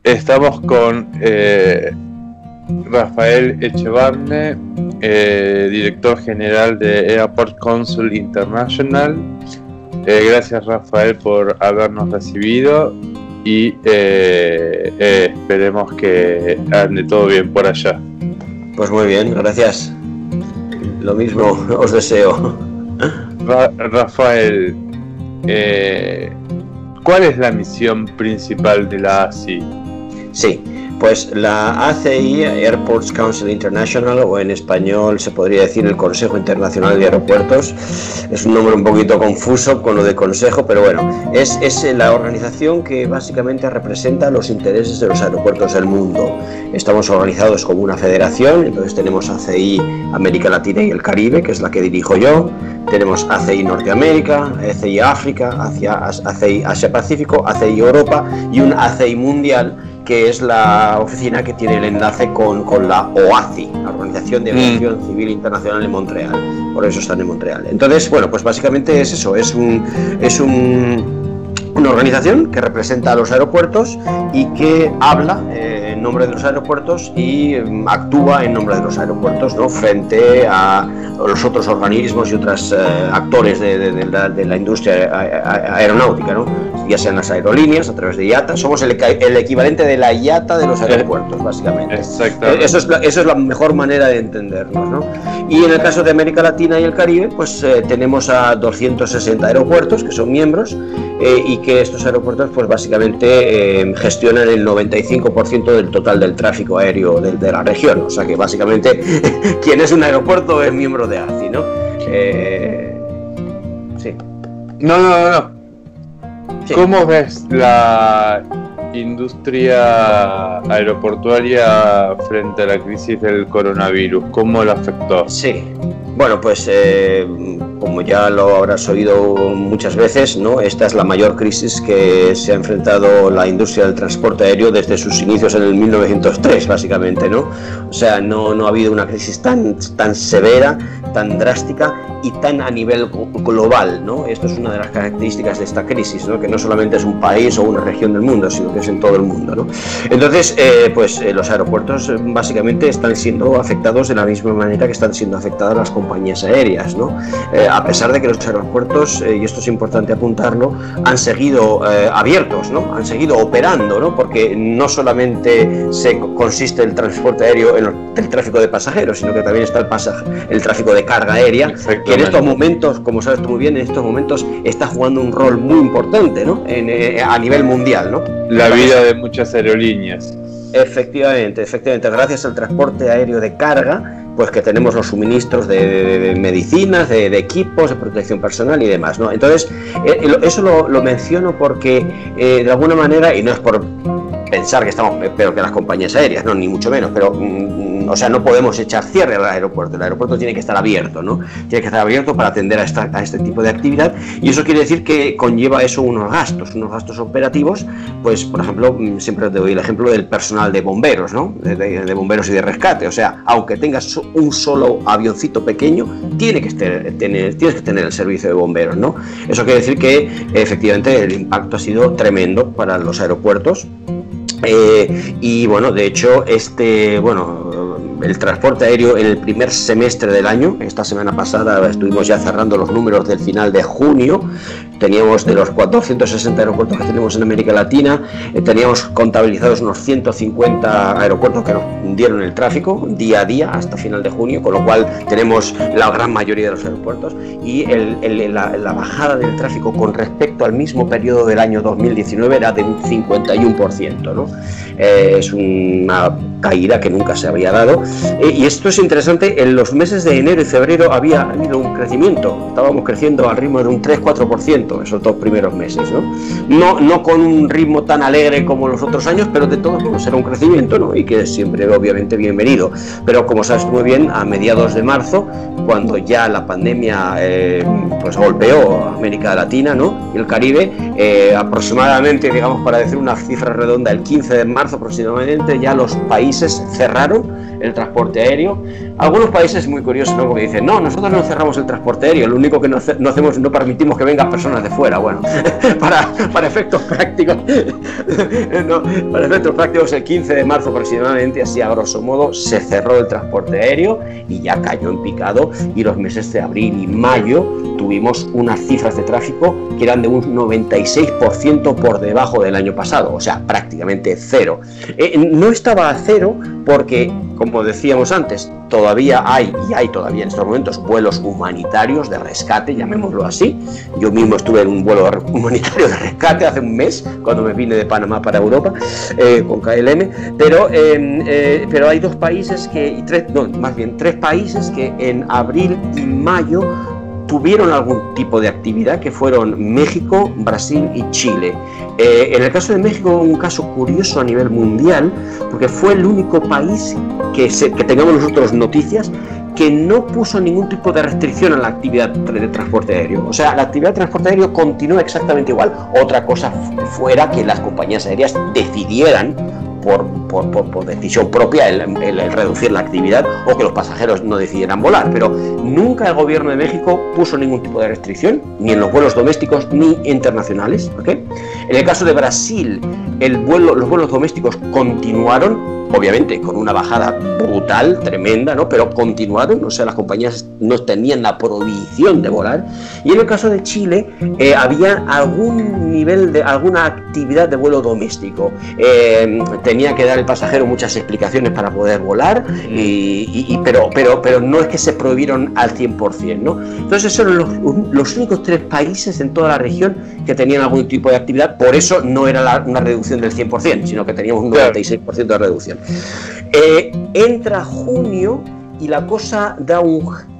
Estamos con Rafael Echevarne, director general de Airport Council International. Gracias, Rafael, por habernos recibido y esperemos que ande todo bien por allá. Pues muy bien, gracias. Lo mismo os deseo. Rafael, ¿cuál es la misión principal de la ACI? Sí, pues la ACI, Airports Council International, o en español se podría decir el Consejo Internacional de Aeropuertos, es un nombre un poquito confuso con lo de consejo, pero bueno, es la organización que básicamente representa los intereses de los aeropuertos del mundo. Estamos organizados como una federación, entonces tenemos ACI América Latina y el Caribe, que es la que dirijo yo, tenemos ACI Norteamérica, ACI África, ACI Asia Pacífico, ACI Europa y un ACI Mundial, que es la oficina que tiene el enlace con la OACI, la Organización de Aviación Civil Internacional en Montreal. Por eso están en Montreal. Entonces, bueno, pues básicamente es eso, es una organización que representa a los aeropuertos y que habla en nombre de los aeropuertos y actúa en nombre de los aeropuertos, ¿no?, frente a los otros organismos y otros actores de la industria aeronáutica, ¿no?, ya sean las aerolíneas a través de IATA. Somos el equivalente de la IATA de los aeropuertos, básicamente. Exactamente. Eso es la mejor manera de entendernos, ¿no? Y en el caso de América Latina y el Caribe, pues tenemos a 260 aeropuertos que son miembros y que estos aeropuertos pues básicamente gestionan el 95% del total del tráfico aéreo de la región. O sea que básicamente quien es un aeropuerto es miembro de ACI, ¿no? Sí. No. Sí. ¿Cómo ves la industria aeroportuaria frente a la crisis del coronavirus? ¿Cómo la afectó? Sí, bueno, pues como ya lo habrás oído muchas veces, ¿no?, esta es la mayor crisis que se ha enfrentado la industria del transporte aéreo desde sus inicios en el 1903, básicamente, ¿no? O sea, no ha habido una crisis tan severa, tan drástica y tan a nivel global, ¿no? Esto es una de las características de esta crisis, ¿no?, que no solamente es un país o una región del mundo, sino que es en todo el mundo, ¿no? Entonces, los aeropuertos básicamente están siendo afectados de la misma manera que están siendo afectadas las compañías aéreas, ¿no? A pesar de que los aeropuertos, y esto es importante apuntarlo, han seguido abiertos, ¿no?, han seguido operando, ¿no?, porque no solamente consiste el transporte aéreo en el tráfico de pasajeros, sino que también está el tráfico de carga aérea, que en estos momentos, como sabes tú muy bien, en estos momentos está jugando un rol muy importante, ¿no?, a nivel mundial, ¿no? La vida de muchas aerolíneas. Efectivamente, gracias al transporte aéreo de carga, pues que tenemos los suministros de medicinas, de equipos, de protección personal y demás, ¿no? Entonces, eso lo menciono porque, de alguna manera, y no es por pensar que estamos peor que las compañías aéreas, no, ni mucho menos, pero o sea, no podemos echar cierre al aeropuerto. El aeropuerto tiene que estar abierto, ¿no? Tiene que estar abierto para atender a este tipo de actividad, y eso quiere decir que conlleva eso unos gastos operativos. Pues, por ejemplo, siempre te doy el ejemplo del personal de bomberos, ¿no?, de bomberos y de rescate. O sea, aunque tengas un solo avioncito pequeño, tienes que tener el servicio de bomberos, ¿no? Eso quiere decir que efectivamente el impacto ha sido tremendo para los aeropuertos. Y bueno, de hecho, el transporte aéreo en el primer semestre del año, esta semana pasada estuvimos ya cerrando los números del final de junio, teníamos de los 460 aeropuertos que tenemos en América Latina, teníamos contabilizados unos 150 aeropuertos que nos dieron el tráfico día a día hasta final de junio, con lo cual tenemos la gran mayoría de los aeropuertos, y la bajada del tráfico con respecto al mismo periodo del año 2019 era de un 51%, ¿no? Es una caída que nunca se había dado, y esto es interesante. En los meses de enero y febrero había habido un crecimiento, estábamos creciendo al ritmo de un 3-4% esos 2 primeros meses, ¿no? No con un ritmo tan alegre como los otros años, pero de todos modos era un crecimiento, ¿no?, y que es siempre obviamente bienvenido. Pero como sabes muy bien, a mediados de marzo, cuando ya la pandemia pues golpeó a América Latina, ¿no?, y el Caribe, aproximadamente, digamos, para decir una cifra redonda, el 15 de marzo aproximadamente, ya los países cerraron el transporte aéreo. Algunos países muy curiosos, ¿no? Porque dicen, no, nosotros no cerramos el transporte aéreo, lo único que no hacemos, no permitimos que vengan personas de fuera. Bueno, para efectos prácticos, no, para efectos prácticos, el 15 de marzo aproximadamente, así a grosso modo, se cerró el transporte aéreo y ya cayó en picado, y los meses de abril y mayo tuvimos unas cifras de tráfico que eran de un 96% por debajo del año pasado, o sea, prácticamente cero. No estaba a cero porque, como decíamos antes, todavía hay todavía en estos momentos vuelos humanitarios de rescate, llamémoslo así. Yo mismo estuve en un vuelo humanitario de rescate hace un mes, cuando me vine de Panamá para Europa, con KLM, pero hay tres países que en abril y mayo tuvieron algún tipo de actividad, que fueron México, Brasil y Chile. En el caso de México, un caso curioso a nivel mundial, porque fue el único país que tengamos nosotros noticias que no puso ningún tipo de restricción a la actividad de transporte aéreo. O sea, la actividad de transporte aéreo continúa exactamente igual. Otra cosa fuera que las compañías aéreas decidieran por decisión propia el reducir la actividad, o que los pasajeros no decidieran volar, pero nunca el gobierno de México puso ningún tipo de restricción, ni en los vuelos domésticos ni internacionales, ¿okay? En el caso de Brasil, los vuelos domésticos continuaron, obviamente con una bajada brutal, tremenda, ¿no? Pero continuaron, o sea, las compañías no tenían la prohibición de volar. Y en el caso de Chile, había alguna actividad de vuelo doméstico. Tenía que dar el pasajero muchas explicaciones para poder volar, pero no es que se prohibieron al 100%, ¿no? Entonces esos eran los únicos tres países en toda la región que tenían algún tipo de actividad. Por eso no era una reducción del 100%, sino que teníamos un 96% de reducción. Entra junio y la cosa da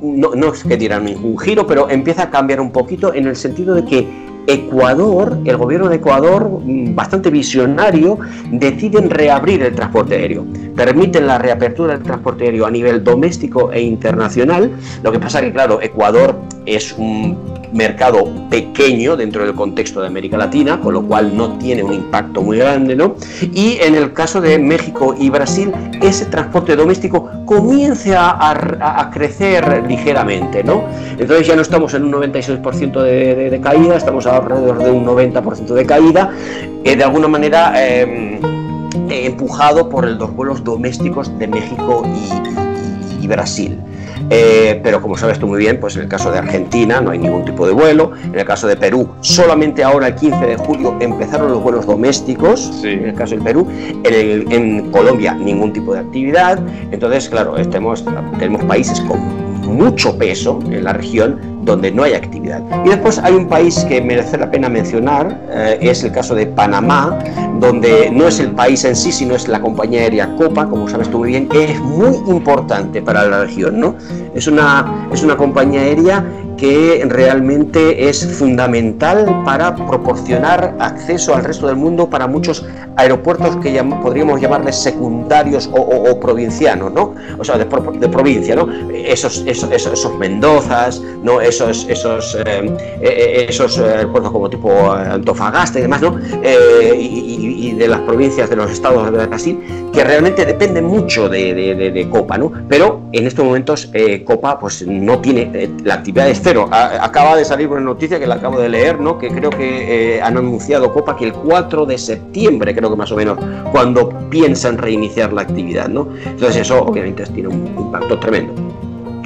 no es que diera un giro, pero empieza a cambiar un poquito, en el sentido de que Ecuador, el gobierno de Ecuador, bastante visionario, deciden reabrir el transporte aéreo. Permiten la reapertura del transporte aéreo a nivel doméstico e internacional. Lo que pasa que, claro, Ecuador es un mercado pequeño dentro del contexto de América Latina, con lo cual no tiene un impacto muy grande, ¿no? Y en el caso de México y Brasil, ese transporte doméstico comienza a crecer ligeramente, ¿no? Entonces ya no estamos en un 96% de caída, estamos alrededor de un 90% de caída, de alguna manera empujado por los vuelos domésticos de México y Brasil. Pero como sabes tú muy bien, pues en el caso de Argentina no hay ningún tipo de vuelo. En el caso de Perú, solamente ahora el 15 de julio empezaron los vuelos domésticos, sí. En el caso del Perú. En Colombia ningún tipo de actividad. Entonces, claro, tenemos países con mucho peso en la región donde no hay actividad. Y después hay un país que merece la pena mencionar, es el caso de Panamá, donde no es el país en sí, sino es la compañía aérea Copa, como sabes tú muy bien, que es muy importante para la región, ¿no? Es una compañía aérea que realmente es fundamental para proporcionar acceso al resto del mundo para muchos aeropuertos que podríamos llamarles secundarios o provincianos, ¿no? O sea, de provincia, ¿no? Esos Mendozas, ¿no? Esos aeropuertos como tipo Antofagasta y demás, ¿no? Y de las provincias de los estados de Brasil, que realmente dependen mucho de Copa, ¿no? Pero en estos momentos Copa pues no tiene, la actividad es cero. Acaba de salir una noticia que la acabo de leer, ¿no? Que creo que han anunciado Copa que el 4 de septiembre, creo que más o menos, cuando piensan reiniciar la actividad, ¿no? Entonces eso obviamente tiene un impacto tremendo.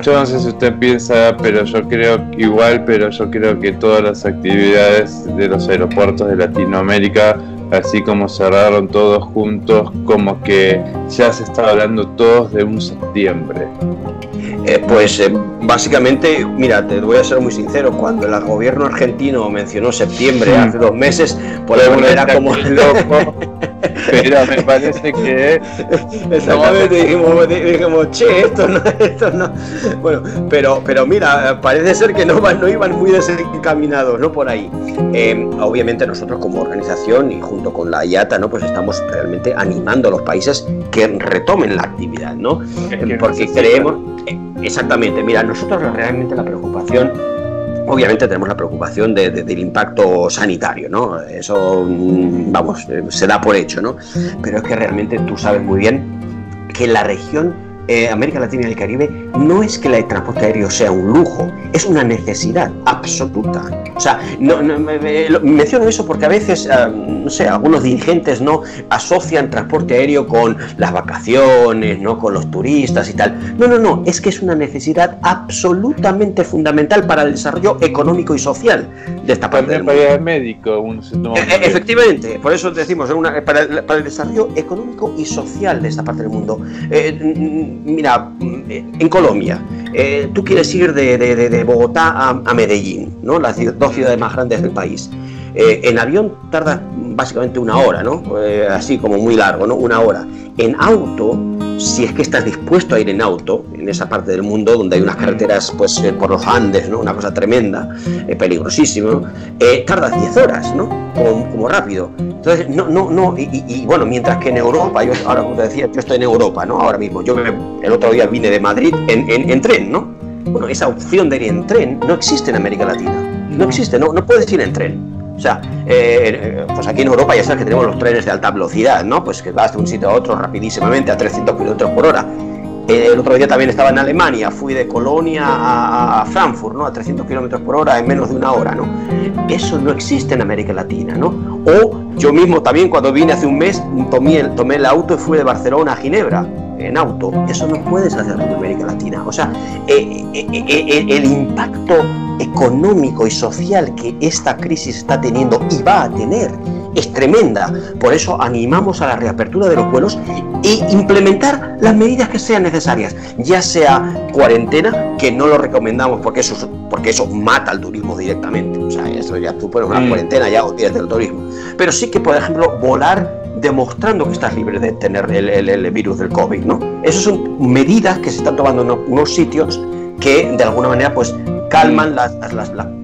Yo no sé si usted piensa, pero yo creo que todas las actividades de los aeropuertos de Latinoamérica, así como cerraron todos juntos, como que ya se está hablando todos de un septiembre. Básicamente, mira, te voy a ser muy sincero, cuando el gobierno argentino mencionó septiembre hace 2 meses, por alguna era como loco. Pero me parece que exactamente, dijimos, che, esto no. Bueno, pero mira, parece ser que no iban muy desencaminados, ¿no? Por ahí. Obviamente nosotros como organización y junto con la IATA, ¿no? Pues estamos realmente animando a los países que retomen la actividad, ¿no? Porque creemos, exactamente, mira, nosotros realmente la preocupación, obviamente tenemos la preocupación del impacto sanitario, ¿no? Eso, vamos, se da por hecho, ¿no? Pero es que realmente tú sabes muy bien que en la región América Latina y el Caribe, no es que el transporte aéreo sea un lujo, es una necesidad absoluta. O sea, menciono eso porque a veces, no sé, algunos dirigentes no asocian transporte aéreo con las vacaciones, no con los turistas y tal. No, es que es una necesidad absolutamente fundamental para el desarrollo económico y social de esta parte del mundo. Médico, uno se toma efectivamente, por eso decimos, para el desarrollo económico y social de esta parte del mundo. Mira, en Colombia, tú quieres ir de Bogotá a Medellín, ¿no? Las dos ciudades más grandes del país. En avión tarda básicamente una hora, ¿no? Así como muy largo, ¿no? Una hora. En auto, si es que estás dispuesto a ir en auto, en esa parte del mundo donde hay unas carreteras pues por los Andes, ¿no? Una cosa tremenda, peligrosísimo, tardas 10 horas, ¿no? Como rápido. Entonces, y bueno, mientras que en Europa, ahora como te decía, yo estoy en Europa, ¿no? Ahora mismo, yo el otro día vine de Madrid en tren, ¿no? Bueno, esa opción de ir en tren no existe en América Latina, no existe, no puedes ir en tren. O sea, pues aquí en Europa ya sabes que tenemos los trenes de alta velocidad, ¿no? Pues que vas de un sitio a otro rapidísimamente a 300 kilómetros por hora. El otro día también estaba en Alemania, fui de Colonia a Frankfurt, ¿no? A 300 kilómetros por hora en menos de una hora, ¿no? Eso no existe en América Latina, ¿no? O yo mismo también cuando vine hace un mes tomé el auto y fui de Barcelona a Ginebra en auto. Eso no puedes hacerlo en América Latina. O sea, el impacto económico y social que esta crisis está teniendo y va a tener es tremenda. Por eso animamos a la reapertura de los vuelos e implementar las medidas que sean necesarias, ya sea cuarentena, que no lo recomendamos porque eso mata al turismo directamente. O sea, eso ya tú pones una cuarentena, ya olvidas del turismo. Pero sí que, por ejemplo, volar demostrando que estás libre de tener el virus del COVID, ¿no? Esas son medidas que se están tomando en unos sitios que de alguna manera pues calman las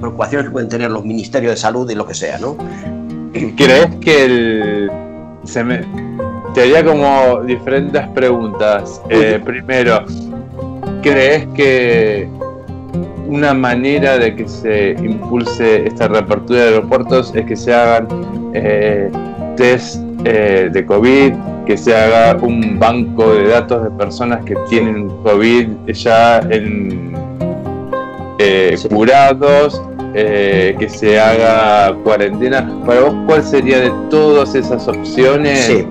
preocupaciones que pueden tener los ministerios de salud y lo que sea, ¿no? ¿Crees que te haría como diferentes preguntas? Primero, ¿crees que una manera de que se impulse esta reapertura de aeropuertos es que se hagan test de COVID, que se haga un banco de datos de personas que tienen COVID ya curados, que se haga cuarentena? Para vos, ¿cuál sería de todas esas opciones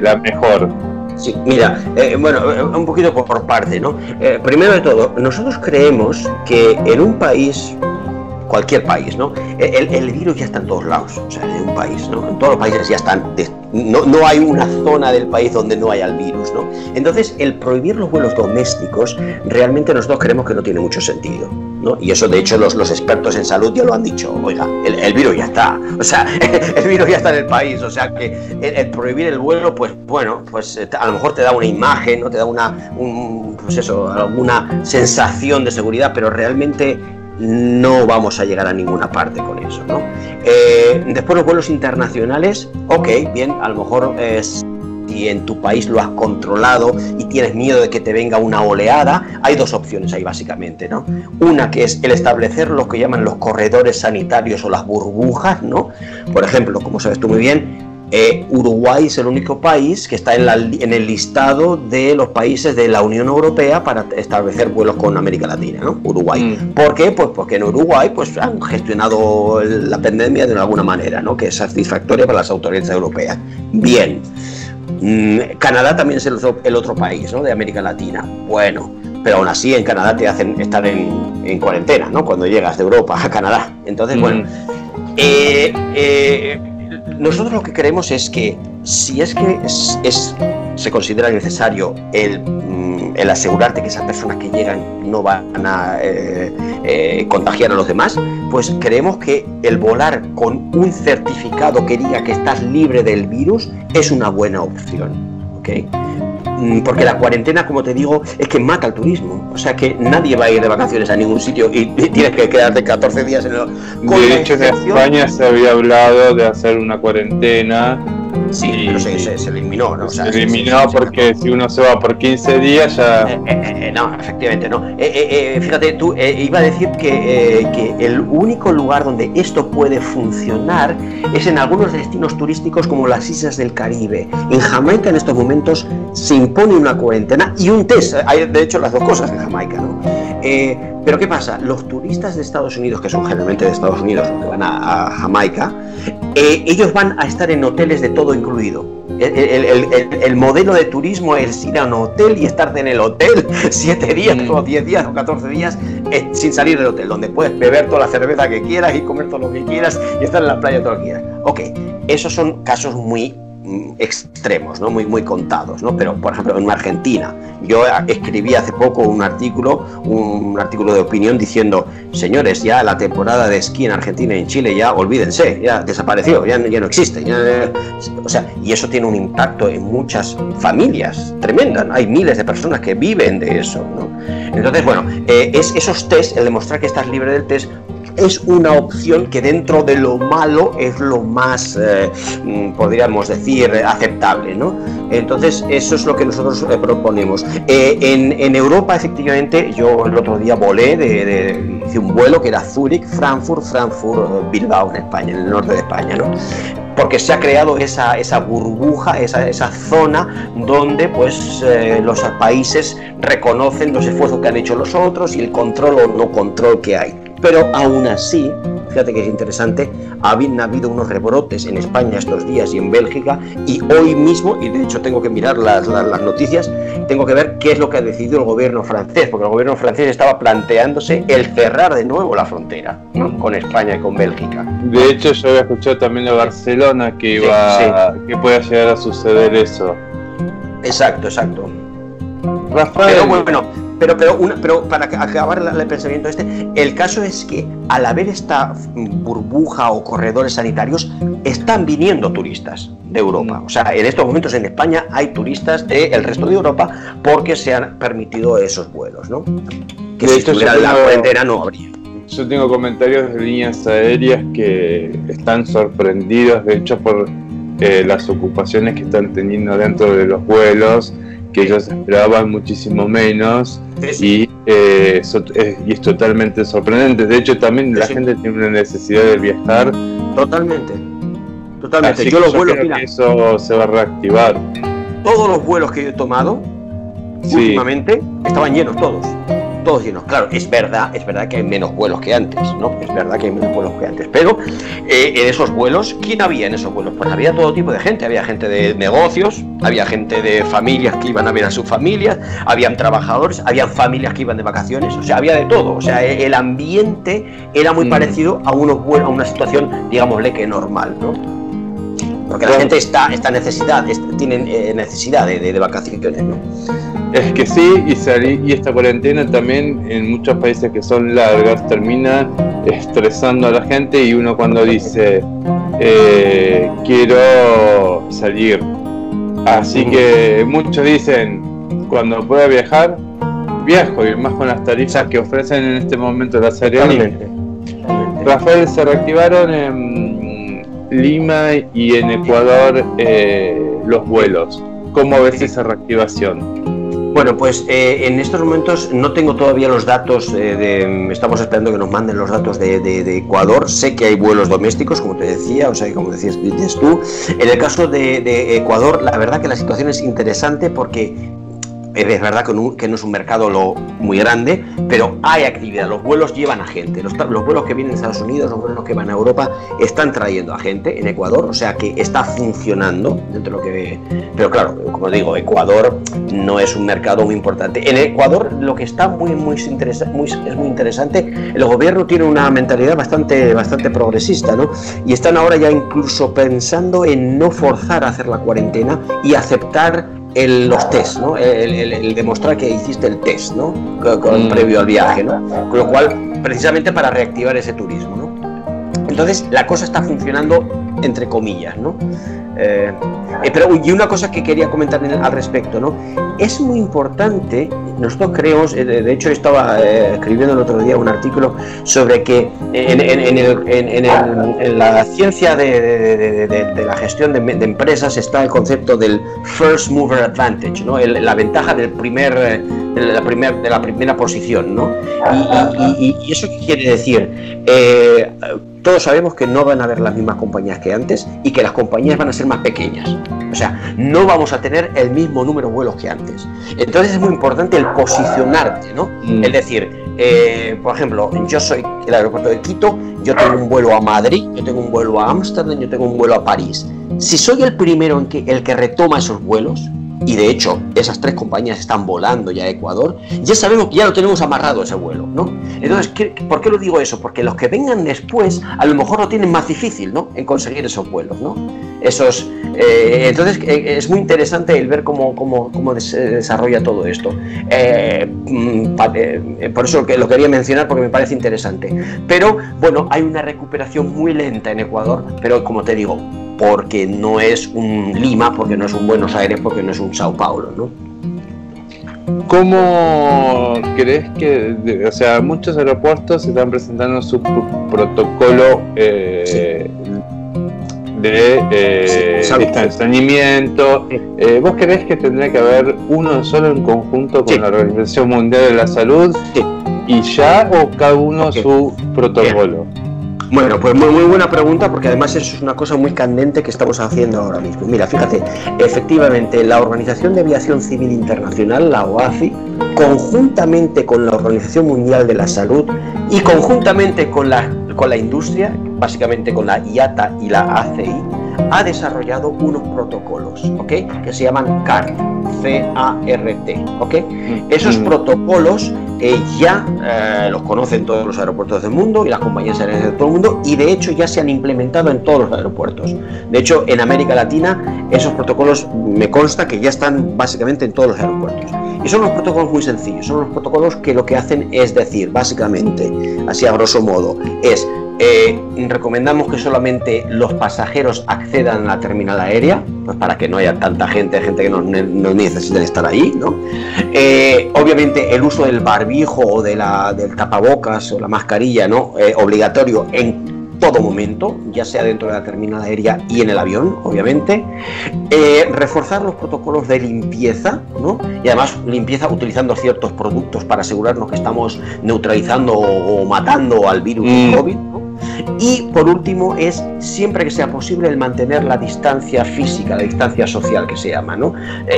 la mejor? Sí, mira, bueno, un poquito por parte, ¿no? Primero de todo, nosotros creemos que en un país, cualquier país, ¿no? El virus ya está en todos lados, o sea, en un país, ¿no? En todos los países ya están, no hay una zona del país donde no haya el virus, ¿no? Entonces, el prohibir los vuelos domésticos, realmente nosotros creemos que no tiene mucho sentido, ¿no? Y eso, de hecho, los expertos en salud ya lo han dicho. Oiga, el virus ya está, o sea, el virus ya está en el país, o sea, que el prohibir el vuelo, pues bueno, pues a lo mejor te da una imagen, ¿no? Te da pues eso, alguna sensación de seguridad, pero realmente no vamos a llegar a ninguna parte con eso, ¿no? Después los vuelos internacionales, ok, bien, a lo mejor si en tu país lo has controlado y tienes miedo de que te venga una oleada, hay dos opciones ahí básicamente, ¿no? Una que es el establecer lo que llaman los corredores sanitarios o las burbujas, ¿no? Por ejemplo, como sabes tú muy bien, Uruguay es el único país que está en el listado de los países de la Unión Europea para establecer vuelos con América Latina, ¿no? Uruguay. ¿Por qué? Pues porque en Uruguay pues han gestionado la pandemia de alguna manera, ¿no? Que es satisfactoria para las autoridades europeas. Bien. Canadá también es el otro país, ¿no? De América Latina. Bueno, pero aún así en Canadá te hacen estar en cuarentena, ¿no? Cuando llegas de Europa a Canadá. Entonces, bueno, nosotros lo que queremos es que si es que se considera necesario el asegurarte que esas personas que llegan no van a contagiar a los demás, pues creemos que el volar con un certificado que diga que estás libre del virus es una buena opción, ¿ok? Porque la cuarentena, como te digo, es que mata el turismo. O sea que nadie va a ir de vacaciones a ningún sitio y tienes que quedarte 14 días en el... De hecho, en España se había hablado de hacer una cuarentena Sí, pero se eliminó, ¿no? O sea, se eliminó porque si uno se va por 15 días ya... no, efectivamente no. Fíjate, tú iba a decir que el único lugar donde esto puede funcionar es en algunos destinos turísticos como las islas del Caribe. En Jamaica en estos momentos se impone una cuarentena y un test. Hay de hecho las dos cosas en Jamaica, ¿no? Pero ¿qué pasa? Los turistas de Estados Unidos, que son generalmente de Estados Unidos los que van a Jamaica, ellos van a estar en hoteles de todo incluido. El modelo de turismo es ir a un hotel y estar en el hotel 7 días o 10 días o 14 días sin salir del hotel, donde puedes beber toda la cerveza que quieras y comer todo lo que quieras y estar en la playa todo lo que quieras. Ok, esos son casos muy extremos, ¿no? Muy contados, ¿no? Pero por ejemplo en Argentina yo escribí hace poco un artículo de opinión diciendo, señores, ya la temporada de esquí en Argentina y en Chile ya olvídense, ya desapareció, ya no existe, o sea, y eso tiene un impacto en muchas familias tremenda, ¿no? Hay miles de personas que viven de eso, ¿no? Entonces bueno, esos test, el demostrar que estás libre del test es una opción que dentro de lo malo es lo más, podríamos decir, aceptable, ¿no? Entonces eso es lo que nosotros proponemos. En Europa, efectivamente, yo el otro día volé, hice un vuelo que era Zúrich, Frankfurt, Bilbao en España, en el norte de España, ¿no? Porque se ha creado esa burbuja, esa zona donde pues los países reconocen los esfuerzos que han hecho los otros y el control o no control que hay. Pero aún así, fíjate que es interesante, han habido unos rebrotes en España estos días y en Bélgica, y hoy mismo, y de hecho tengo que mirar las noticias, tengo que ver qué es lo que ha decidido el gobierno francés, porque el gobierno francés estaba planteándose el cerrar de nuevo la frontera, ¿no? Con España y con Bélgica. De hecho yo había escuchado también de Barcelona que que pueda llegar a suceder eso. Exacto. Rafael. Pero para acabar el pensamiento el caso es que al haber esta burbuja o corredores sanitarios están viniendo turistas de Europa. O sea, en estos momentos en España hay turistas del resto de Europa porque se han permitido esos vuelos, ¿no? Que si estuviera la cuarentena no habría. Yo tengo comentarios de líneas aéreas que están sorprendidos, de hecho, por las ocupaciones que están teniendo dentro de los vuelos, que ellos esperaban muchísimo menos, y es totalmente sorprendente. De hecho, también la gente tiene una necesidad de viajar. Totalmente. Así yo los vuelos, creo que eso se va a reactivar. Todos los vuelos que yo he tomado últimamente estaban llenos todos llenos. Claro, es verdad que hay menos vuelos que antes, ¿no? Es verdad que hay menos vuelos que antes, pero en esos vuelos, ¿quién había en esos vuelos? Pues había todo tipo de gente, había gente de negocios, había gente de familias que iban a ver a sus familias, habían trabajadores, habían familias que iban de vacaciones, o sea, había de todo, o sea, el ambiente era muy parecido a una situación, digámosle que normal, ¿no? Porque la gente tiene necesidad de vacaciones, ¿no? Es que sí, y esta cuarentena también en muchos países que son largas termina estresando a la gente, y uno cuando dice quiero salir, así que muchos dicen cuando pueda viajar, viajo, y más con las tarifas que ofrecen en este momento las aerolíneas. Rafael, se reactivaron en Lima y en Ecuador los vuelos. ¿Cómo ves esa reactivación? Bueno, pues en estos momentos no tengo todavía los datos, estamos esperando que nos manden los datos de Ecuador. Sé que hay vuelos domésticos, como te decía, o sea, como dices tú. En el caso de Ecuador, la verdad que la situación es interesante porque es verdad que no es un mercado muy grande, pero hay actividad, los vuelos llevan a gente, los vuelos que vienen de Estados Unidos, los vuelos que van a Europa, están trayendo a gente en Ecuador, o sea que está funcionando dentro de lo que... Pero claro, como digo, Ecuador no es un mercado muy importante. En Ecuador lo que está es muy interesante, el gobierno tiene una mentalidad bastante progresista, ¿no? Y están ahora ya incluso pensando en no forzar a hacer la cuarentena y aceptar los test, ¿no? El demostrar que hiciste el test, ¿no? Previo al viaje, ¿no? Con lo cual, precisamente para reactivar ese turismo, ¿no? Entonces, la cosa está funcionando entre comillas, ¿no? Pero, y una cosa que quería comentar al respecto, ¿no? es muy importante, nosotros creemos, de hecho estaba escribiendo el otro día un artículo sobre que en la ciencia de la gestión de empresas está el concepto del first mover advantage, ¿no? La ventaja del de la primera posición, ¿no? Y eso qué quiere decir, todos sabemos que no van a haber las mismas compañías que antes y que las compañías van a ser más pequeñas. O sea, no vamos a tener el mismo número de vuelos que antes. Entonces es muy importante el posicionarte, ¿no? Es decir, por ejemplo, yo soy el aeropuerto de Quito, yo tengo un vuelo a Madrid, yo tengo un vuelo a Ámsterdam, yo tengo un vuelo a París. Si soy el primero el que retoma esos vuelos, y de hecho esas 3 compañías están volando ya a Ecuador, ya sabemos que ya lo tenemos amarrado ese vuelo, ¿no? Entonces, ¿por qué lo digo eso? Porque los que vengan después a lo mejor lo tienen más difícil, ¿no? En conseguir esos vuelos, ¿no? Entonces es muy interesante el ver cómo se desarrolla todo esto. Por eso que lo quería mencionar, porque me parece interesante. Pero bueno, hay una recuperación muy lenta en Ecuador, pero como te digo, porque no es un Lima, porque no es un Buenos Aires, porque no es un Sao Paulo, ¿no? ¿Cómo crees que, o sea, muchos aeropuertos están presentando su protocolo de distanciamiento? ¿Vos creés que tendría que haber uno solo en conjunto con la Organización Mundial de la Salud y ya, o cada uno su protocolo? Bueno, pues muy buena pregunta, porque además eso es una cosa muy candente que estamos haciendo ahora mismo. Mira, fíjate, efectivamente la Organización de Aviación Civil Internacional, la OACI, conjuntamente con la Organización Mundial de la Salud y conjuntamente con la industria, básicamente con la IATA y la ACI, ha desarrollado unos protocolos, ¿ok? Que se llaman CART, C-A-R-T, ¿ok? Esos protocolos ya los conocen todos los aeropuertos del mundo y las compañías aéreas de todo el mundo, y de hecho ya se han implementado en todos los aeropuertos. De hecho, en América Latina esos protocolos me consta que ya están básicamente en todos los aeropuertos. Y son unos protocolos muy sencillos, son unos protocolos que lo que hacen es decir, básicamente, así a grosso modo, es recomendamos que solamente los pasajeros accedan a la terminal aérea, pues para que no haya tanta gente que no necesiten estar ahí, ¿no? Obviamente el uso del barbijo o del tapabocas o la mascarilla, ¿no? Obligatorio en todo momento, ya sea dentro de la terminal aérea y en el avión, obviamente. Reforzar los protocolos de limpieza, ¿no? Y además limpieza utilizando ciertos productos para asegurarnos que estamos neutralizando o matando al virus COVID, ¿no? Y por último es, siempre que sea posible, el mantener la distancia física, la distancia social que se llama, ¿no?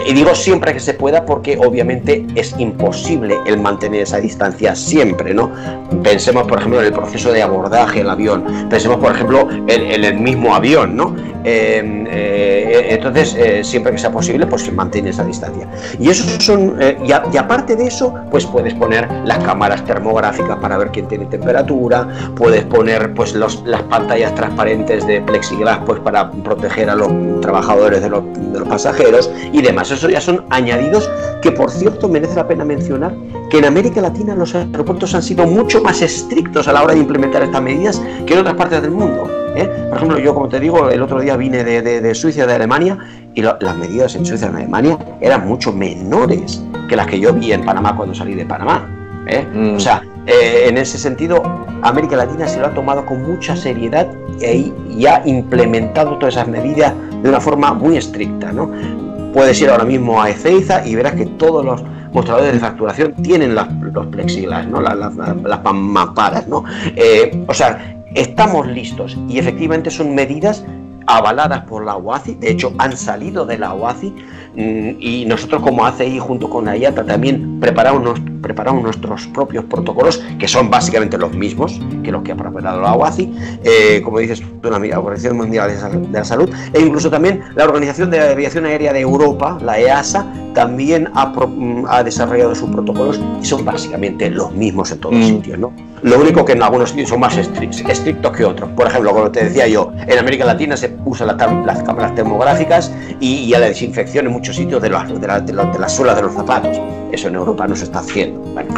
Y digo siempre que se pueda porque obviamente es imposible el mantener esa distancia siempre, ¿no? Pensemos por ejemplo en el proceso de abordaje del avión, pensemos por ejemplo en el mismo avión, ¿no? Entonces siempre que sea posible pues se mantiene esa distancia. Y eso son, y aparte de eso pues puedes poner las cámaras termográficas para ver quién tiene temperatura, puedes poner pues las pantallas transparentes de plexiglas pues para proteger a los trabajadores de los pasajeros y demás. Eso ya son añadidos que, por cierto, merece la pena mencionar que en América Latina los aeropuertos han sido mucho más estrictos a la hora de implementar estas medidas que en otras partes del mundo. Por ejemplo, yo, como te digo, el otro día vine de Suiza, de Alemania, y las medidas en Suiza y en Alemania eran mucho menores que las que yo vi en Panamá cuando salí de Panamá. O sea, en ese sentido, América Latina se lo ha tomado con mucha seriedad y ha implementado todas esas medidas de una forma muy estricta, ¿no? Puedes ir ahora mismo a Ezeiza y verás que todos los mostradores de facturación tienen los plexiglas, ¿no? Las mamparas, ¿no? O sea, estamos listos y efectivamente son medidas avaladas por la OACI, de hecho han salido de la OACI, y nosotros como ACI junto con la IATA también preparamos nuestros propios protocolos, que son básicamente los mismos que los que ha preparado la OACI, como dices tú, la Organización Mundial de la Salud, e incluso también la Organización de Aviación Aérea de Europa, la EASA, también ha desarrollado sus protocolos y son básicamente los mismos en todos los sitios, ¿no? Lo único que en algunos sitios son más estrictos que otros. Por ejemplo, como te decía yo, en América Latina se usan las cámaras termográficas y a la desinfección en muchos sitios de las suelas de los zapatos. eso en Europa no se está haciendo. Bueno,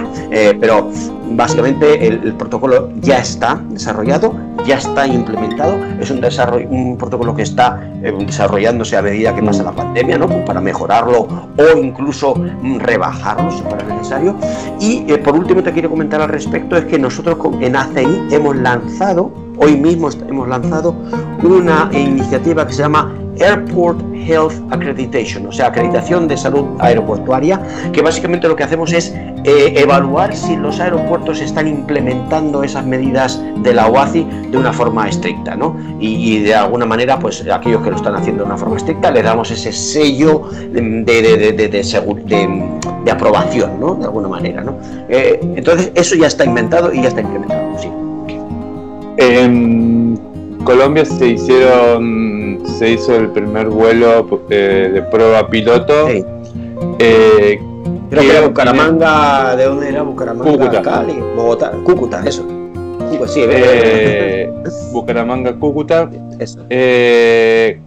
pero básicamente el protocolo ya está desarrollado, ya está implementado, es un protocolo que está desarrollándose a medida que pasa la pandemia, ¿no? Para mejorarlo o incluso rebajarlo si fuera necesario. Y por último te quiero comentar al respecto, es que nosotros en ACI hoy mismo hemos lanzado una iniciativa que se llama Airport Health Accreditation, o sea, acreditación de salud aeroportuaria, que básicamente lo que hacemos es evaluar si los aeropuertos están implementando esas medidas de la OACI de una forma estricta, ¿no? Y de alguna manera, pues aquellos que lo están haciendo de una forma estricta, le damos ese sello de aprobación, ¿no? De alguna manera, ¿no? Entonces, eso ya está inventado y ya está implementado, sí. En Colombia se hizo el primer vuelo de prueba piloto. Sí. Creo que era Bucaramanga, ¿de dónde era? Bucaramanga, Cúcuta. Cali, Bogotá, Cúcuta, eso. Sí, Bucaramanga, Cúcuta. Eso.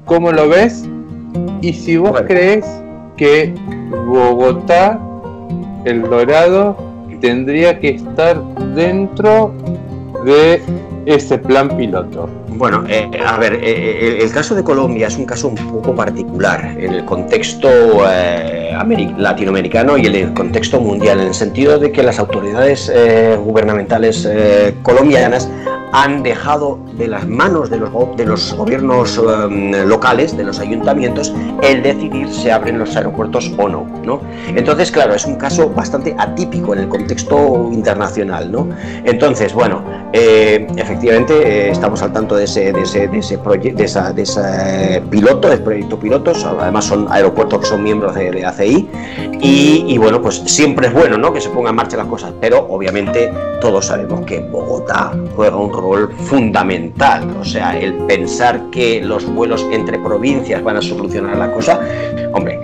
¿Cómo lo ves? Y si vos crees que Bogotá, El Dorado, tendría que estar dentro de ese plan piloto. Bueno, a ver, el caso de Colombia es un caso un poco particular en el contexto latinoamericano y en el contexto mundial, en el sentido de que las autoridades gubernamentales colombianas han dejado de las manos de los gobiernos locales, de los ayuntamientos, el decidir si abren los aeropuertos o no, ¿no? Entonces, claro, es un caso bastante atípico en el contexto internacional, ¿no? Entonces, bueno, efectivamente estamos al tanto de ese piloto, del proyecto pilotos. Además son aeropuertos que son miembros de ACI y bueno, pues siempre es bueno, ¿no?, que se pongan en marcha las cosas, pero obviamente todos sabemos que Bogotá juega un rol fundamental. O sea, el pensar que los vuelos entre provincias van a solucionar la cosa, hombre,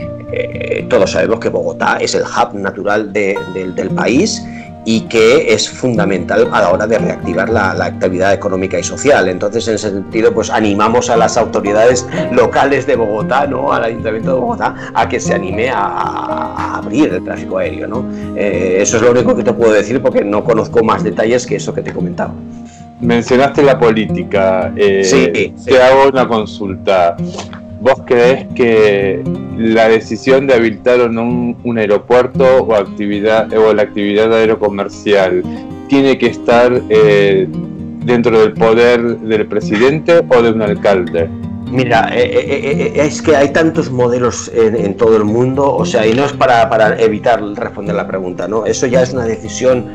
todos sabemos que Bogotá es el hub natural del país y que es fundamental a la hora de reactivar la actividad económica y social. Entonces, en ese sentido, pues animamos a las autoridades locales de Bogotá, ¿no?, al Ayuntamiento de Bogotá, a que se anime a abrir el tráfico aéreo, ¿no? Eso es lo único que te puedo decir, porque no conozco más detalles que eso que te he comentado. Mencionaste la política. Sí. Te hago una consulta. ¿Vos creés que la decisión de habilitar o no un aeropuerto o la actividad aerocomercial tiene que estar dentro del poder del presidente o de un alcalde? Mira, es que hay tantos modelos en todo el mundo, o sea, y no es para evitar responder la pregunta, ¿no? Eso ya es una decisión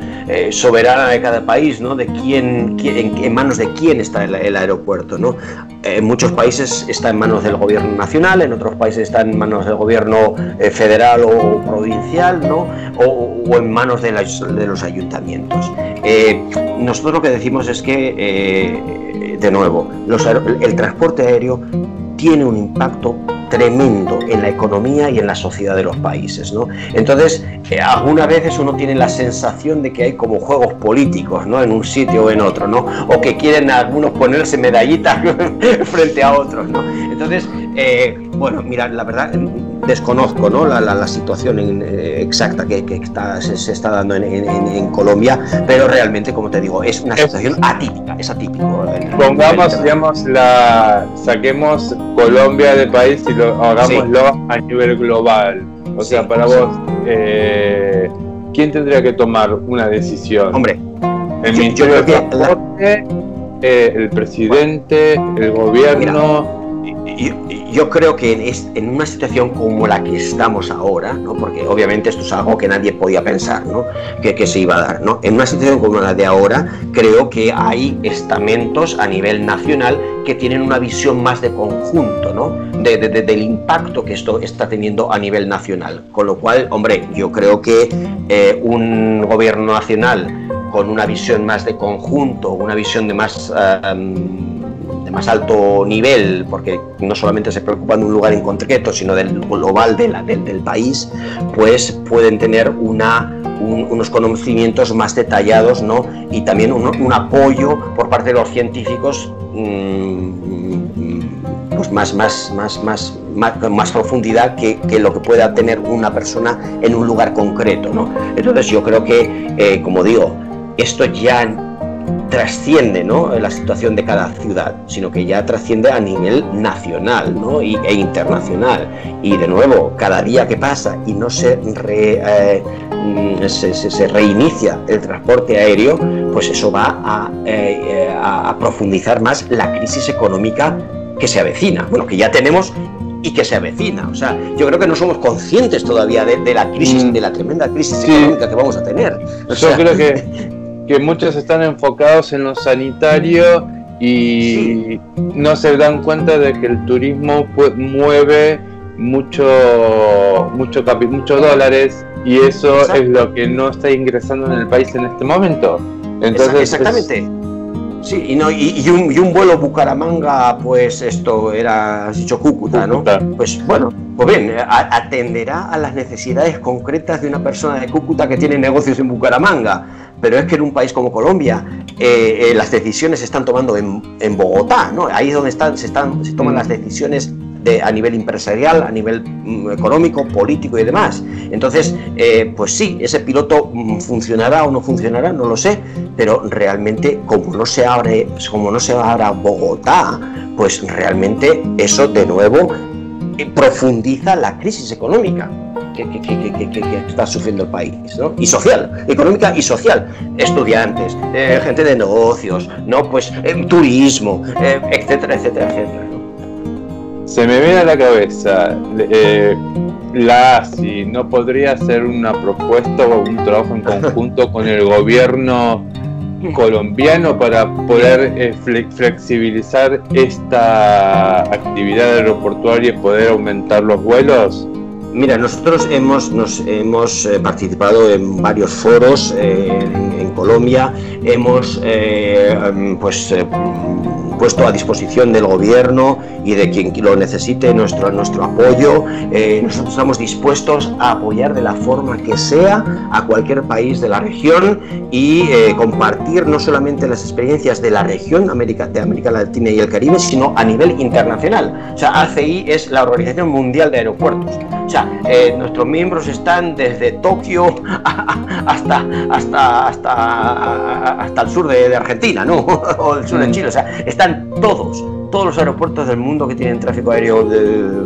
soberana de cada país, ¿no? De en manos de quién está el aeropuerto, ¿no? En muchos países está en manos del gobierno nacional, en otros países está en manos del gobierno federal o provincial, ¿no? O en manos de los ayuntamientos. Nosotros lo que decimos es que de nuevo, el transporte aéreo tiene un impacto tremendo en la economía y en la sociedad de los países, ¿no? Entonces, algunas veces uno tiene la sensación de que hay como juegos políticos, ¿no?, en un sitio o en otro, ¿no? O que quieren algunos ponerse medallitas frente a otros, ¿no? Entonces, bueno, mira, la verdad desconozco, ¿no?, la situación exacta que se está dando en Colombia, pero realmente, como te digo, es una situación atípica, es atípico. Pongamos, digamos, saquemos Colombia de país y hagámoslo a nivel global. O sea, para vos, ¿quién tendría que tomar una decisión? Hombre, el Ministerio de Transporte, el presidente, el gobierno. Yo creo que en una situación como la que estamos ahora, ¿no?, porque obviamente esto es algo que nadie podía pensar, ¿no?, que se iba a dar, ¿no? En una situación como la de ahora, creo que hay estamentos a nivel nacional que tienen una visión más de conjunto, ¿no?, del impacto que esto está teniendo a nivel nacional. Con lo cual, hombre, yo creo que un gobierno nacional con una visión más de conjunto, una visión de más alto nivel, porque no solamente se preocupan de un lugar en concreto, sino del global del país, pues pueden tener unos conocimientos más detallados, ¿no?, y también un apoyo por parte de los científicos pues más con más profundidad que lo que pueda tener una persona en un lugar concreto, ¿no? Entonces yo creo que, como digo, esto ya trasciende, ¿no?, la situación de cada ciudad, sino que ya trasciende a nivel nacional, ¿no?, e internacional. Y de nuevo, cada día que pasa y no se reinicia el transporte aéreo, pues eso va a profundizar más la crisis económica que se avecina, bueno, que ya tenemos y que se avecina. O sea, yo creo que no somos conscientes todavía de la crisis, de la tremenda crisis económica que vamos a tener. Yo creo que muchos están enfocados en lo sanitario y no se dan cuenta de que el turismo mueve muchos dólares, y eso es lo que no está ingresando en el país en este momento. Entonces, exactamente. Sí, y un vuelo Bucaramanga, pues esto era, has dicho Cúcuta, ¿no? Pues bueno, pues bien, atenderá a las necesidades concretas de una persona de Cúcuta que tiene negocios en Bucaramanga, pero es que en un país como Colombia las decisiones se están tomando en Bogotá, ¿no? Ahí es donde se toman las decisiones a nivel empresarial, a nivel económico, político y demás. Entonces, pues sí, ese piloto funcionará o no funcionará, no lo sé, pero realmente como no se abra Bogotá, pues realmente eso de nuevo profundiza la crisis económica que está sufriendo el país, ¿no? Y social, económica y social, estudiantes, gente de negocios, ¿no? Pues turismo, etcétera, etcétera, etcétera. Se me viene a la cabeza, la ASI no podría hacer una propuesta o un trabajo en conjunto con el gobierno colombiano para poder flexibilizar esta actividad aeroportuaria y poder aumentar los vuelos. Mira, nosotros hemos participado en varios foros en Colombia, hemos puesto a disposición del gobierno y de quien lo necesite nuestro apoyo. Nosotros estamos dispuestos a apoyar de la forma que sea a cualquier país de la región y compartir no solamente las experiencias de la región de América Latina y el Caribe, sino a nivel internacional. O sea, ACI es la Organización Mundial de Aeropuertos. O sea, nuestros miembros están desde Tokio hasta el sur de Argentina, ¿no? O el sur de Chile. O sea, están todos los aeropuertos del mundo que tienen tráfico aéreo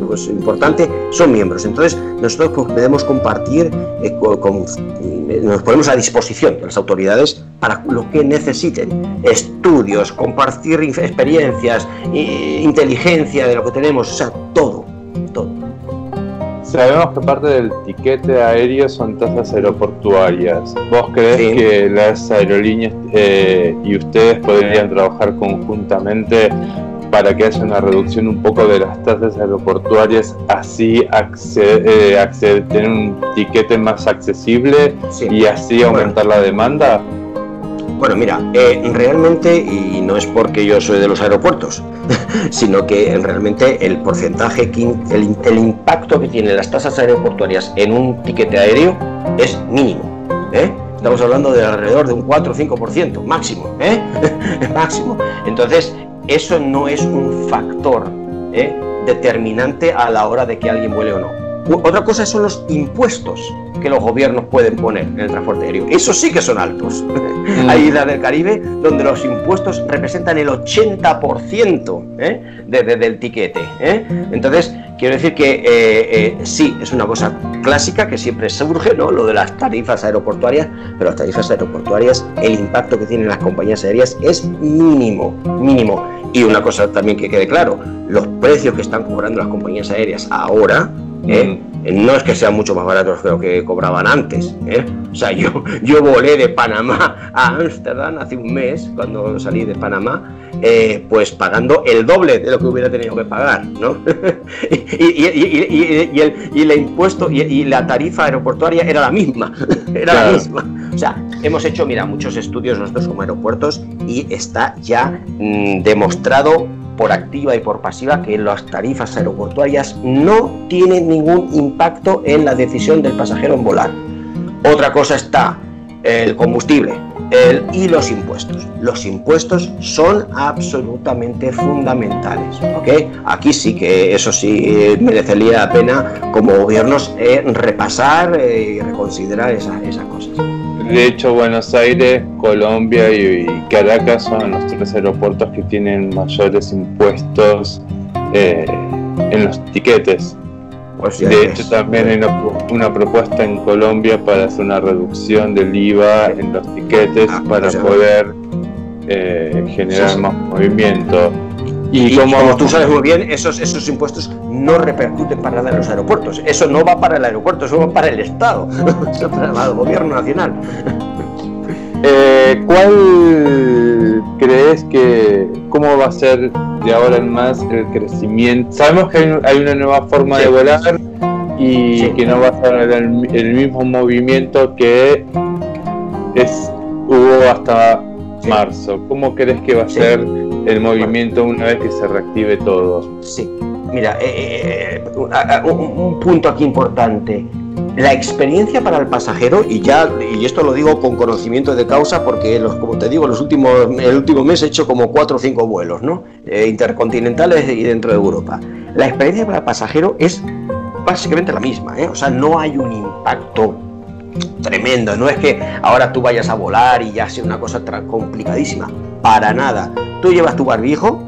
pues, importante, son miembros. Entonces, nosotros podemos compartir, nos ponemos a disposición de las autoridades para lo que necesiten, estudios, compartir experiencias, inteligencia de lo que tenemos, o sea, todo. Sabemos que parte del tiquete aéreo son tasas aeroportuarias. ¿Vos creés que las aerolíneas y ustedes podrían trabajar conjuntamente para que haya una reducción un poco de las tasas aeroportuarias, así tener un tiquete más accesible y así aumentar la demanda? Bueno, mira, realmente, y no es porque yo soy de los aeropuertos, sino que realmente el porcentaje, el impacto que tienen las tasas aeroportuarias en un tiquete aéreo es mínimo, Estamos hablando de alrededor de un 4 o 5% máximo, máximo. Entonces, eso no es un factor determinante a la hora de que alguien vuele o no. Otra cosa son los impuestos que los gobiernos pueden poner en el transporte aéreo. Esos sí que son altos. Hay islas del Caribe donde los impuestos representan el 80% del tiquete. Entonces, quiero decir que sí, es una cosa clásica que siempre surge, ¿no? Lo de las tarifas aeroportuarias, pero las tarifas aeroportuarias, el impacto que tienen las compañías aéreas es mínimo. Y una cosa también que quede claro, los precios que están cobrando las compañías aéreas ahora, no es que sean mucho más baratos que lo que cobraban antes, O sea, yo volé de Panamá a Ámsterdam hace un mes, cuando salí de Panamá, pues pagando el doble de lo que hubiera tenido que pagar, ¿no? y el impuesto y la tarifa aeroportuaria era la misma, la misma. O sea, hemos hecho, mira, muchos estudios nosotros como aeropuertos y está ya demostrado por activa y por pasiva que las tarifas aeroportuarias no tienen ningún impacto en la decisión del pasajero en volar. Otra cosa está el combustible y los impuestos. Los impuestos son absolutamente fundamentales, ¿ok? Aquí sí que eso sí merecería la pena como gobiernos repasar y reconsiderar esas cosas. De hecho, Buenos Aires, Colombia y Caracas son los 3 aeropuertos que tienen mayores impuestos en los tiquetes. Pues de hecho, también hay una propuesta en Colombia para hacer una reducción del IVA en los tiquetes para poder generar más movimiento. Y como tú sabes muy bien, esos impuestos no repercuten para nada en los aeropuertos. Eso no va para el aeropuerto, eso va para el Estado, eso va para el gobierno nacional. ¿Cuál crees cómo va a ser de ahora en más el crecimiento? Sabemos que hay una nueva forma de volar y que no va a ser el mismo movimiento que hubo hasta marzo. ¿Cómo crees que va a ser el movimiento una vez que se reactive todo? Sí, mira, un punto aquí importante. La experiencia para el pasajero, y esto lo digo con conocimiento de causa porque, como te digo, el último mes he hecho como 4 o 5 vuelos, ¿no? Intercontinentales y dentro de Europa. La experiencia para el pasajero es básicamente la misma, O sea, no hay un impacto tremendo, no es que ahora tú vayas a volar y ya sea una cosa complicadísima, para nada. Tú llevas tu barbijo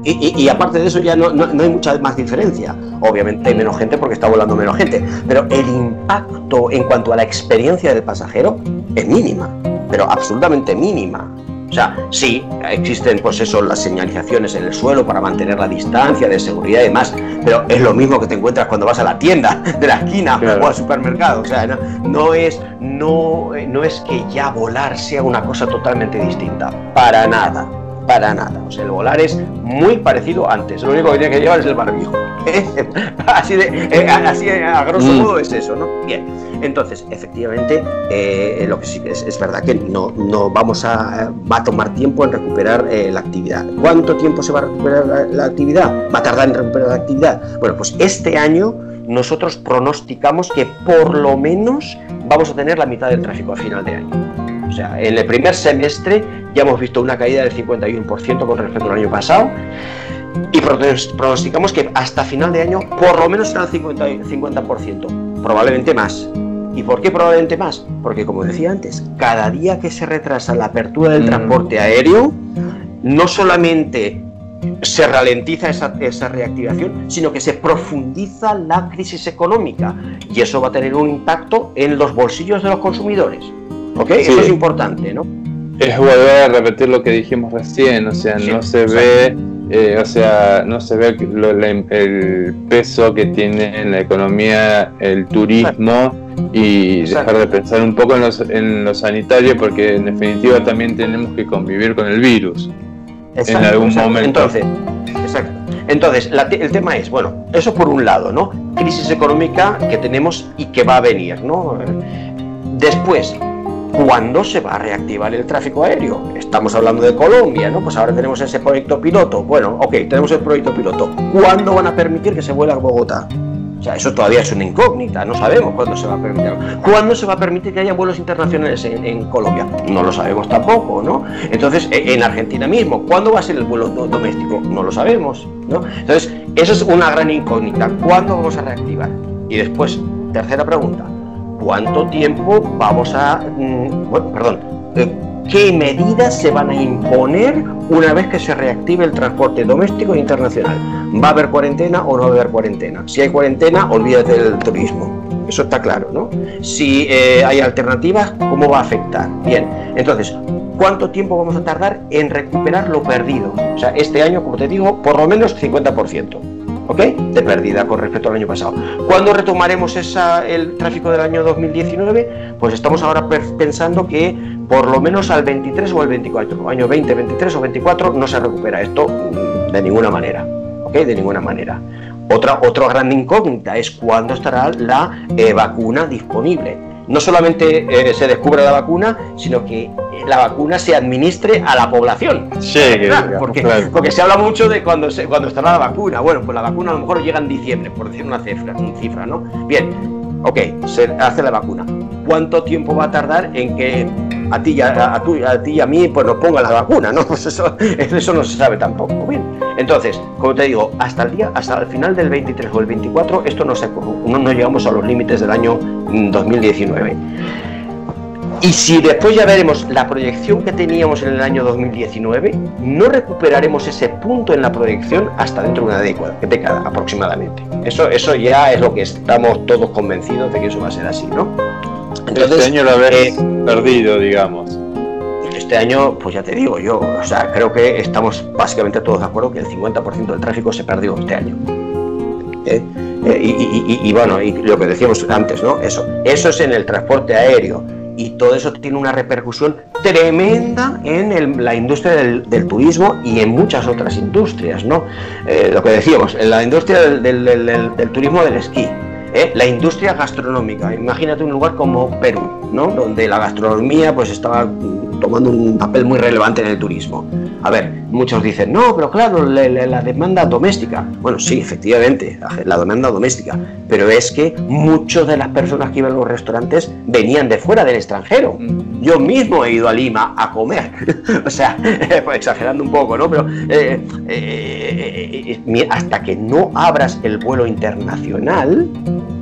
y aparte de eso ya no hay mucha más diferencia. Obviamente hay menos gente porque está volando menos gente, pero el impacto en cuanto a la experiencia del pasajero es mínima, pero absolutamente mínima. O sea, sí, existen pues eso, las señalizaciones en el suelo para mantener la distancia de seguridad y demás, pero es lo mismo que te encuentras cuando vas a la tienda de la esquina o al supermercado. O sea, no es que ya volar sea una cosa totalmente distinta, para nada. Para nada, o sea, el volar es muy parecido antes, lo único que tiene que llevar es el barbijo. Así a grosso modo es eso, ¿no? Bien, entonces, efectivamente, lo que sí es verdad que no va a tomar tiempo en recuperar la actividad. ¿Cuánto tiempo se va a recuperar la actividad? ¿Va a tardar en recuperar la actividad? Bueno, pues este año nosotros pronosticamos que por lo menos vamos a tener la mitad del tráfico a final de año. O sea, en el primer semestre ya hemos visto una caída del 51% con respecto al año pasado y pronosticamos que hasta final de año por lo menos será el 50%, probablemente más. ¿Y por qué probablemente más? Porque, como decía antes, cada día que se retrasa la apertura del transporte aéreo, no solamente se ralentiza esa reactivación, sino que se profundiza la crisis económica y eso va a tener un impacto en los bolsillos de los consumidores. ¿Ok? Sí. Eso es importante, ¿no? Es volver a repetir lo que dijimos recién, o sea, no se ve el peso que tiene en la economía el turismo y dejar de pensar un poco en lo sanitario, porque en definitiva también tenemos que convivir con el virus en algún momento. Entonces, el tema es, bueno, eso por un lado, ¿no? Crisis económica que tenemos y que va a venir, ¿no? Después, ¿cuándo se va a reactivar el tráfico aéreo? Estamos hablando de Colombia, ¿no? Pues ahora tenemos ese proyecto piloto. Bueno, ok, tenemos el proyecto piloto. ¿Cuándo van a permitir que se vuele a Bogotá? O sea, eso todavía es una incógnita, no sabemos cuándo se va a permitir. ¿Cuándo se va a permitir que haya vuelos internacionales en Colombia? No lo sabemos tampoco, ¿no? Entonces, en Argentina mismo, ¿cuándo va a ser el vuelo doméstico? No lo sabemos, ¿no? Entonces, eso es una gran incógnita. ¿Cuándo vamos a reactivar? Y después, tercera pregunta. ¿Cuánto tiempo vamos a... ¿qué medidas se van a imponer una vez que se reactive el transporte doméstico e internacional? ¿Va a haber cuarentena o no va a haber cuarentena? Si hay cuarentena, olvídate del turismo. Eso está claro, ¿no? Si hay alternativas, ¿cómo va a afectar? Bien, entonces, ¿cuánto tiempo vamos a tardar en recuperar lo perdido? O sea, este año, como te digo, por lo menos 50%. ¿Ok? De pérdida con respecto al año pasado. ¿Cuándo retomaremos el tráfico del año 2019? Pues estamos ahora pensando que por lo menos al 23 o al 24, año 20, 23 o 24 no se recupera esto de ninguna manera. ¿Ok? De ninguna manera. Otra gran incógnita es cuándo estará la vacuna disponible. No solamente se descubra la vacuna, sino que la vacuna se administre a la población. Sí, claro, porque se habla mucho de cuando estará la vacuna. Bueno, pues la vacuna a lo mejor llega en diciembre, por decir una cifra, ¿no? Bien, Ok, se hace la vacuna. ¿Cuánto tiempo va a tardar en que a ti y a mí pues nos pongan la vacuna, ¿no? Pues eso no se sabe tampoco. Bien. Entonces, como te digo, hasta el final del 23 o el 24, esto no llegamos a los límites del año 2019. Y si después ya veremos la proyección que teníamos en el año 2019, no recuperaremos ese punto en la proyección hasta dentro de una década aproximadamente. Eso ya es lo que estamos todos convencidos de que eso va a ser así, ¿no? Entonces, este año lo habéis perdido, digamos. Este año, pues ya te digo, yo, o sea, creo que estamos básicamente todos de acuerdo que el 50% del tráfico se perdió este año. Y bueno, y lo que decíamos antes, ¿no? Eso es en el transporte aéreo. Y todo eso tiene una repercusión tremenda en la industria del turismo y en muchas otras industrias, ¿no? Lo que decíamos, en la industria del turismo del esquí, la industria gastronómica. Imagínate un lugar como Perú, ¿no? Donde la gastronomía pues estaba tomando un papel muy relevante en el turismo. A ver, muchos dicen, no, pero claro, la demanda doméstica. Bueno, sí, efectivamente, la demanda doméstica, pero es que muchas de las personas que iban a los restaurantes venían de fuera, del extranjero. Yo mismo he ido a Lima a comer, o sea, pues exagerando un poco, ¿no? Pero hasta que no abras el vuelo internacional,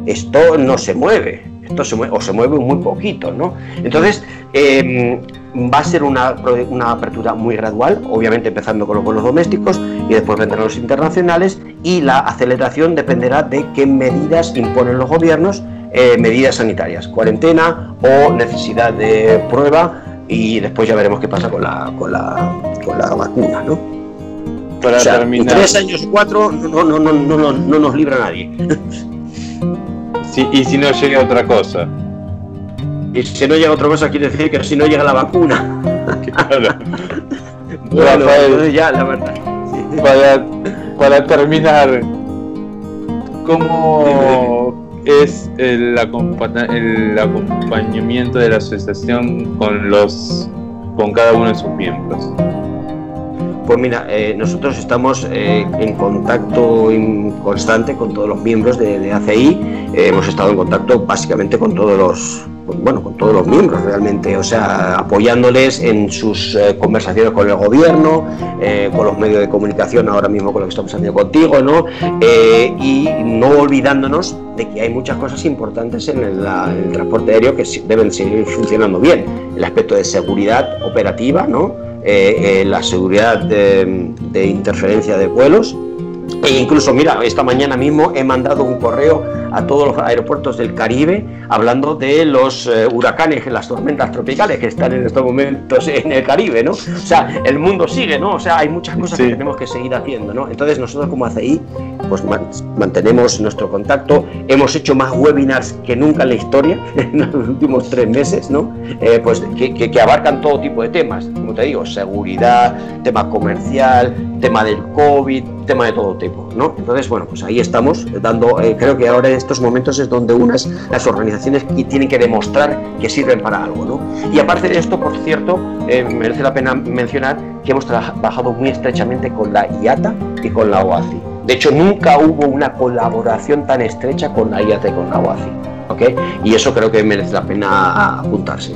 esto no se mueve. Esto se mueve muy poquito, ¿no? Entonces, va a ser una apertura muy gradual, obviamente empezando con los vuelos domésticos y después vendrán los internacionales, y la aceleración dependerá de qué medidas imponen los gobiernos, medidas sanitarias, cuarentena o necesidad de prueba, y después ya veremos qué pasa con la vacuna, ¿no? Para terminar, en 3 años, 4, no nos libra nadie. Sí, y si no llega otra cosa. Y si no llega otra cosa, quiere decir que si no llega la vacuna. Claro. Bueno, Rafael, ya, la verdad. Para terminar, ¿cómo es el acompañamiento de la asociación con cada uno de sus miembros? Pues mira, nosotros estamos en contacto constante con todos los miembros de ACI. Hemos estado en contacto básicamente con todos los miembros realmente, o sea, apoyándoles en sus conversaciones con el gobierno, con los medios de comunicación, ahora mismo con lo que estamos haciendo contigo, ¿no? Y no olvidándonos de que hay muchas cosas importantes en el transporte aéreo que deben seguir funcionando bien. El aspecto de seguridad operativa, ¿no? La seguridad de interferencia de vuelos, e incluso, mira, esta mañana mismo he mandado un correo a todos los aeropuertos del Caribe hablando de los huracanes, las tormentas tropicales que están en estos momentos en el Caribe, ¿no? O sea, el mundo sigue, ¿no? O sea, hay muchas cosas que tenemos que seguir haciendo, ¿no? Entonces nosotros como ACI pues mantenemos nuestro contacto. Hemos hecho más webinars que nunca en la historia en los últimos 3 meses, ¿no? Pues que abarcan todo tipo de temas, como te digo, seguridad, tema comercial, tema del COVID, tema de todo tipo, ¿no? Entonces, bueno, pues ahí estamos dando, creo que ahora en estos momentos es donde las organizaciones tienen que demostrar que sirven para algo, ¿no? Y aparte de esto, por cierto, merece la pena mencionar que hemos trabajado muy estrechamente con la IATA y con la OACI. De hecho, nunca hubo una colaboración tan estrecha con la IATA y con la OACI, ¿ok? Y eso creo que merece la pena apuntarse.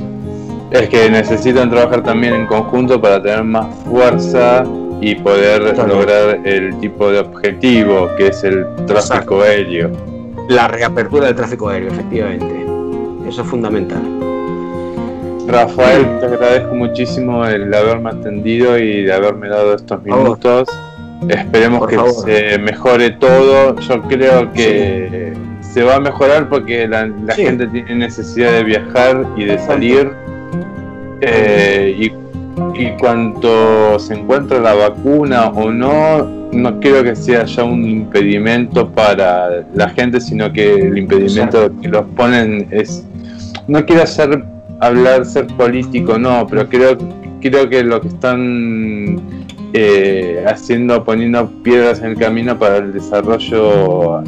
Es que necesitan trabajar también en conjunto para tener más fuerza y poder lograr el tipo de objetivo que es el tráfico aéreo. La reapertura del tráfico aéreo, efectivamente. Eso es fundamental. Rafael, te agradezco muchísimo el haberme atendido y de haberme dado estos minutos. Esperemos que se mejore todo. Yo creo que se va a mejorar porque la gente tiene necesidad de viajar y de salir. Y cuanto se encuentra la vacuna o no creo que sea ya un impedimento para la gente, sino que el impedimento que los ponen es, no quiero ser político, no, pero creo que lo que están poniendo piedras en el camino para el desarrollo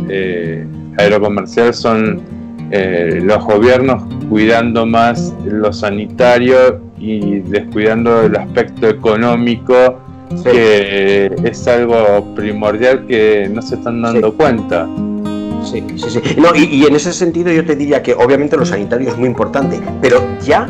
aerocomercial son los gobiernos cuidando más lo sanitario y descuidando el aspecto económico, que es algo primordial que no se están dando cuenta. Sí, sí, sí. No, y en ese sentido yo te diría que obviamente lo sanitario es muy importante, pero ya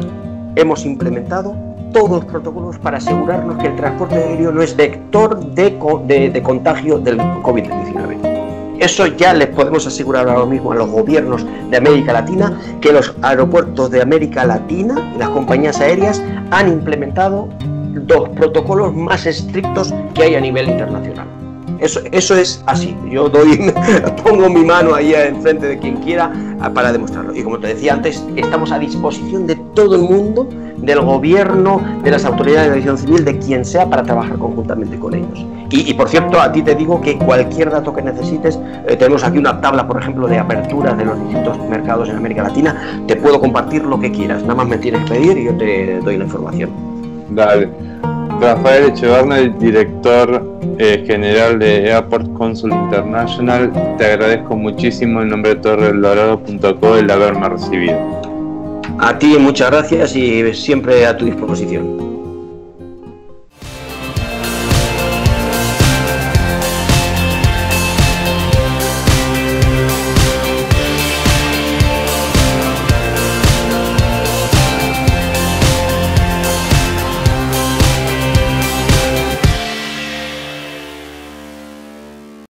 hemos implementado todos los protocolos para asegurarnos que el transporte aéreo no es vector de contagio del COVID-19. Eso ya les podemos asegurar ahora mismo a los gobiernos de América Latina, que los aeropuertos de América Latina y las compañías aéreas han implementado los protocolos más estrictos que hay a nivel internacional. Eso es así. Yo pongo mi mano ahí enfrente de quien quiera para demostrarlo. Y como te decía antes, estamos a disposición de todo el mundo, del gobierno, de las autoridades de aviación civil, de quien sea, para trabajar conjuntamente con ellos. Y por cierto, a ti te digo que cualquier dato que necesites, tenemos aquí una tabla, por ejemplo, de aperturas de los distintos mercados en América Latina. Te puedo compartir lo que quieras, nada más me tienes que pedir y yo te doy la información. Dale. Rafael Echevarne, el director general de Airport Council International, te agradezco muchísimo en nombre de torrelorado.co el haberme recibido. A ti muchas gracias y siempre a tu disposición.